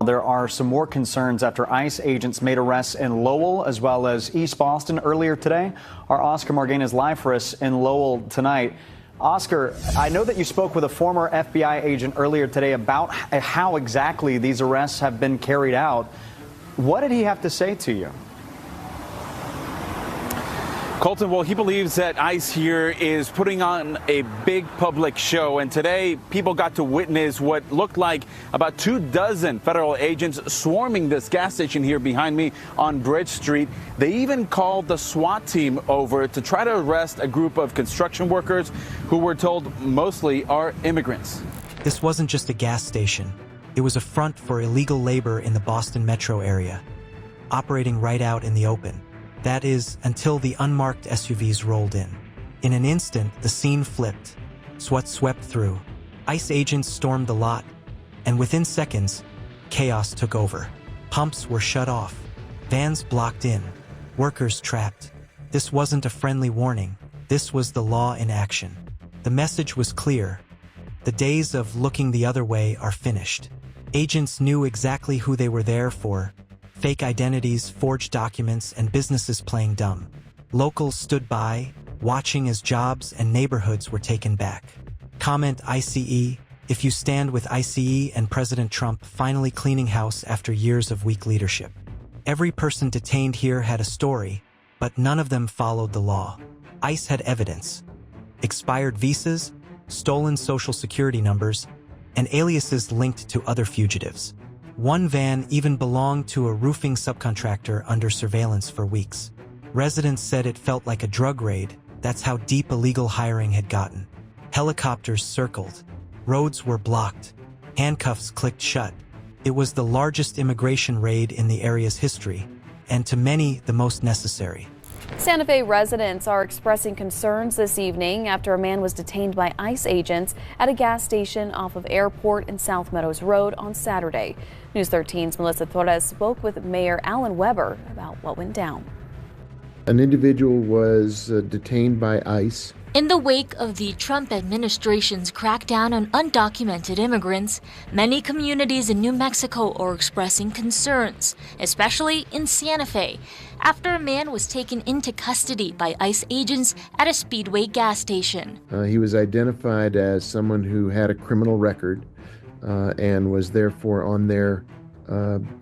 There are some more concerns after ICE agents made arrests in Lowell as well as East Boston earlier today. Our Oscar Margain is live for us in Lowell tonight. Oscar, I know that you spoke with a former FBI agent earlier today about how exactly these arrests have been carried out. What did he have to say to you? Colton, well, he believes that ICE here is putting on a big public show, and today people got to witness what looked like about 24 federal agents swarming this gas station here behind me on Bridge Street. They even called the SWAT team over to try to arrest a group of construction workers who were told mostly are immigrants. This wasn't just a gas station. It was a front for illegal labor in the Boston metro area, operating right out in the open. That is, until the unmarked SUVs rolled in. In an instant, the scene flipped. SWAT swept through. ICE agents stormed the lot, and within seconds, chaos took over. Pumps were shut off, vans blocked in, workers trapped. This wasn't a friendly warning. This was the law in action. The message was clear. The days of looking the other way are finished. Agents knew exactly who they were there for. Fake identities, forged documents, and businesses playing dumb. Locals stood by, watching as jobs and neighborhoods were taken back. Comment ICE if you stand with ICE and President Trump finally cleaning house after years of weak leadership. Every person detained here had a story, but none of them followed the law. ICE had evidence: expired visas, stolen social security numbers, and aliases linked to other fugitives. One van even belonged to a roofing subcontractor under surveillance for weeks. Residents said it felt like a drug raid. That's how deep illegal hiring had gotten. Helicopters circled. Roads were blocked. Handcuffs clicked shut. It was the largest immigration raid in the area's history, and to many, the most necessary. Santa Fe residents are expressing concerns this evening after a man was detained by ICE agents at a gas station off of Airport and South Meadows Road on Saturday. News 13's Melissa Torres spoke with Mayor Alan Weber about what went down. An individual was detained by ICE. In the wake of the Trump administration's crackdown on undocumented immigrants, many communities in New Mexico are expressing concerns, especially in Santa Fe, after a man was taken into custody by ICE agents at a Speedway gas station. He was identified as someone who had a criminal record and was therefore on their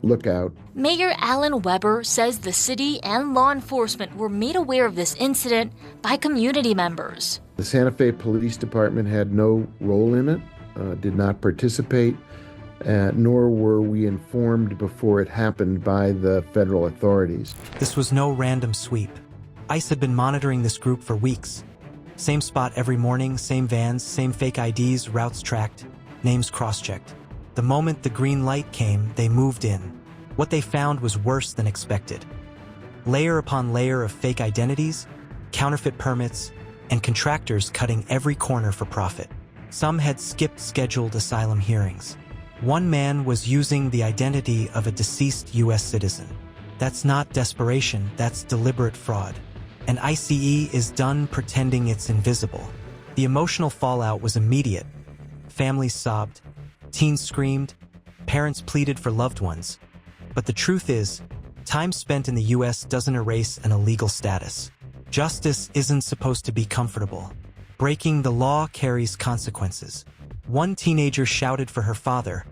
lookout. Mayor Alan Weber says the city and law enforcement were made aware of this incident by community members. The Santa Fe Police Department had no role in it, did not participate, nor were we informed before it happened by the federal authorities. This was no random sweep. ICE had been monitoring this group for weeks. Same spot every morning, same vans, same fake IDs, routes tracked, names cross-checked. The moment the green light came, they moved in. What they found was worse than expected. Layer upon layer of fake identities, counterfeit permits, and contractors cutting every corner for profit. Some had skipped scheduled asylum hearings. One man was using the identity of a deceased U.S. citizen. That's not desperation, that's deliberate fraud. And ICE is done pretending it's invisible. The emotional fallout was immediate. Families sobbed. Teens screamed, parents pleaded for loved ones. But the truth is, time spent in the U.S. doesn't erase an illegal status. Justice isn't supposed to be comfortable. Breaking the law carries consequences. One teenager shouted for her father.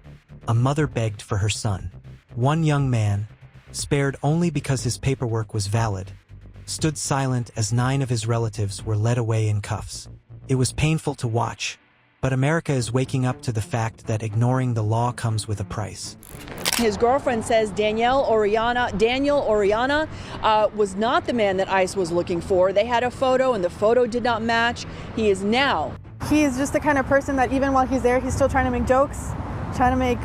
A mother begged for her son. One young man, spared only because his paperwork was valid, stood silent as 9 of his relatives were led away in cuffs. It was painful to watch. But America is waking up to the fact that ignoring the law comes with a price. His girlfriend says Daniel Oriana was not the man that ICE was looking for. They had a photo and the photo did not match. He is now. He's just the kind of person that even while he's there, he's still trying to make jokes, trying to make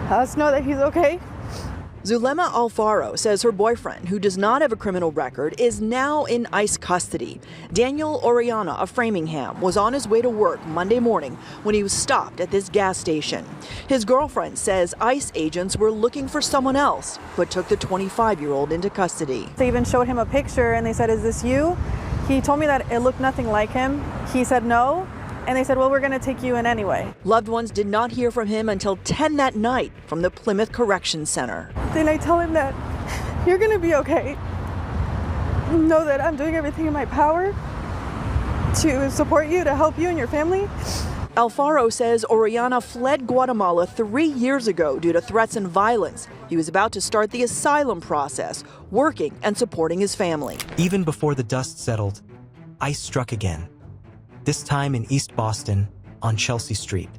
us know that he's okay. Zulema Alfaro says her boyfriend, who does not have a criminal record, is now in ICE custody. Daniel Oriana of Framingham was on his way to work Monday morning when he was stopped at this gas station. His girlfriend says ICE agents were looking for someone else, but took the 25-year-old into custody. They even showed him a picture and they said, "Is this you?" He told me that it looked nothing like him. He said no. And they said, well, we're going to take you in anyway. Loved ones did not hear from him until 10 that night from the Plymouth Correction Center. Then I tell him that you're going to be okay. Know that I'm doing everything in my power to support you, to help you and your family. Alfaro says Oriana fled Guatemala 3 years ago due to threats and violence. He was about to start the asylum process, working and supporting his family. Even before the dust settled, ICE struck again. This time in East Boston, on Chelsea Street.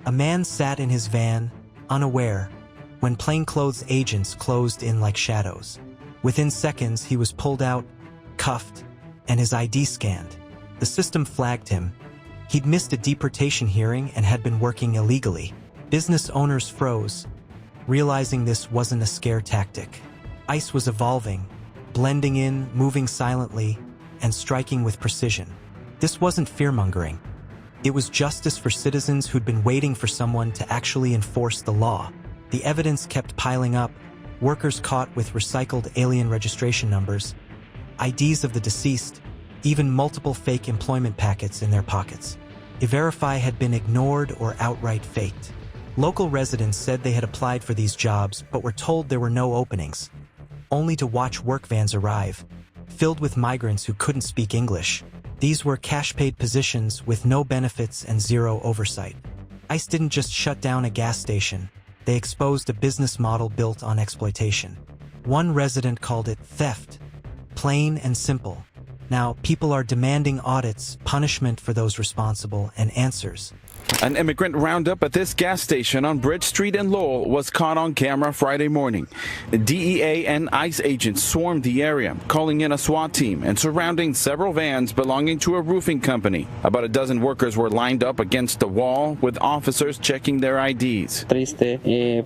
A man sat in his van, unaware, when plainclothes agents closed in like shadows. Within seconds, he was pulled out, cuffed, and his ID scanned. The system flagged him. He'd missed a deportation hearing and had been working illegally. Business owners froze, realizing this wasn't a scare tactic. ICE was evolving, blending in, moving silently, and striking with precision. This wasn't fear-mongering. It was justice for citizens who'd been waiting for someone to actually enforce the law. The evidence kept piling up, workers caught with recycled alien registration numbers, IDs of the deceased, even multiple fake employment packets in their pockets. E-Verify had been ignored or outright faked. Local residents said they had applied for these jobs but were told there were no openings, only to watch work vans arrive, filled with migrants who couldn't speak English. These were cash-paid positions with no benefits and zero oversight. ICE didn't just shut down a gas station, they exposed a business model built on exploitation. One resident called it theft, plain and simple. Now, people are demanding audits, punishment for those responsible, and answers. An immigrant roundup at this gas station on Bridge Street in Lowell was caught on camera Friday morning. DEA and ICE agents swarmed the area, calling in a SWAT team and surrounding several vans belonging to a roofing company. About a dozen workers were lined up against the wall, with officers checking their IDs. Triste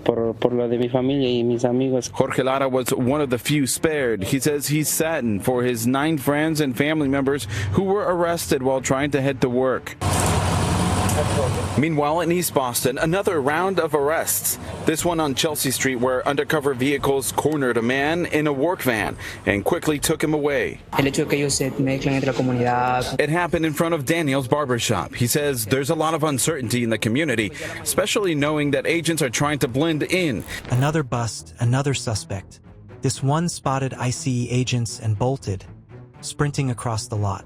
por lo de mi familia y mis amigos. Jorge Lara was one of the few spared. He says he's saddened for his 9 friends and family members who were arrested while trying to head to work. Meanwhile, in East Boston, another round of arrests. This one on Chelsea Street, where undercover vehicles cornered a man in a work van and quickly took him away. It happened in front of Daniel's barbershop. He says there's a lot of uncertainty in the community, especially knowing that agents are trying to blend in. Another bust, another suspect. This one spotted ICE agents and bolted, sprinting across the lot.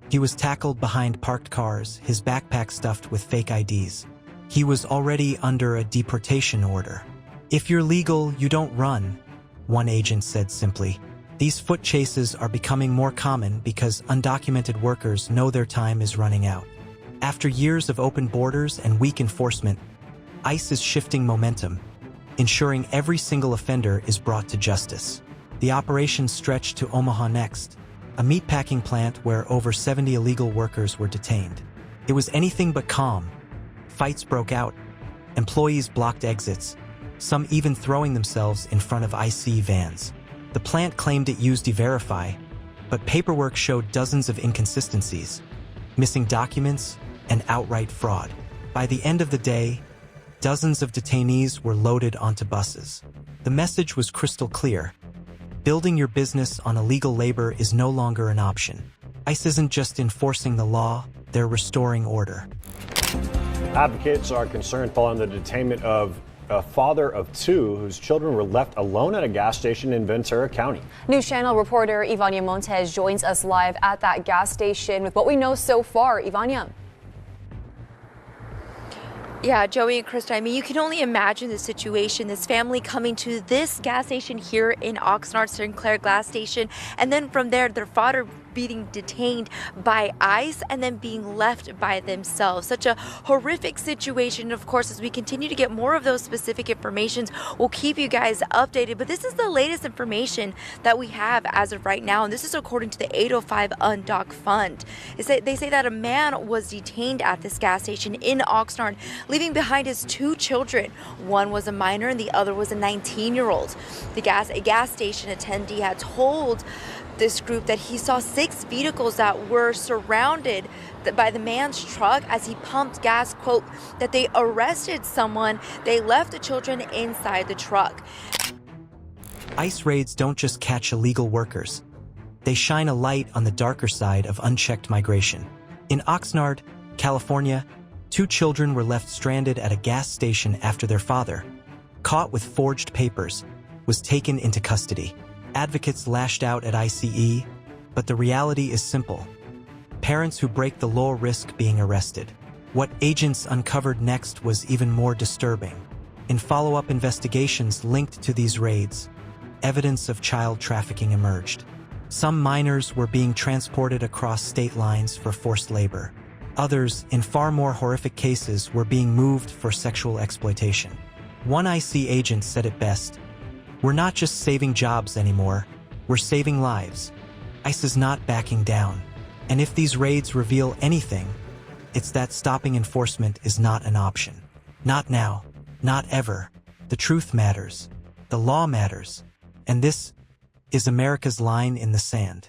He was tackled behind parked cars, his backpack stuffed with fake IDs. He was already under a deportation order. If you're legal, you don't run, one agent said simply. These foot chases are becoming more common because undocumented workers know their time is running out. After years of open borders and weak enforcement, ICE is shifting momentum, ensuring every single offender is brought to justice. The operation stretched to Omaha next, a meatpacking plant where over 70 illegal workers were detained. It was anything but calm. Fights broke out. Employees blocked exits, some even throwing themselves in front of ICE vans. The plant claimed it used E-Verify, but paperwork showed dozens of inconsistencies, missing documents, and outright fraud. By the end of the day, dozens of detainees were loaded onto buses. The message was crystal clear. Building your business on illegal labor is no longer an option. ICE isn't just enforcing the law, they're restoring order. Advocates are concerned following the detainment of a father of 2 whose children were left alone at a gas station in Ventura County. News Channel reporter Ivania Montes joins us live at that gas station with what we know so far. Ivania. Yeah, Joey and Krista, I mean, you can only imagine the situation. This family coming to this gas station here in Oxnard, Sinclair gas station, and then from there, their father being detained by ICE and then being left by themselves. Such a horrific situation. Of course, as we continue to get more of those specific informations, we'll keep you guys updated. But this is the latest information that we have as of right now, and this is according to the 805 Undock Fund. They say that a man was detained at this gas station in Oxnard, leaving behind his 2 children. One was a minor and the other was a 19-year-old. A gas station attendee had told this group that he saw 6 vehicles that were surrounded by the man's truck as he pumped gas, quote, that they arrested someone. They left the children inside the truck. ICE raids don't just catch illegal workers. They shine a light on the darker side of unchecked migration. In Oxnard, California, 2 children were left stranded at a gas station after their father, caught with forged papers, was taken into custody. Advocates lashed out at ICE, but the reality is simple. Parents who break the law risk being arrested. What agents uncovered next was even more disturbing. In follow-up investigations linked to these raids, evidence of child trafficking emerged. Some minors were being transported across state lines for forced labor. Others, in far more horrific cases, were being moved for sexual exploitation. One IC agent said it best, "We're not just saving jobs anymore, we're saving lives." ICE is not backing down. And if these raids reveal anything, it's that stopping enforcement is not an option. Not now, not ever. The truth matters. The law matters. And this is America's line in the sand.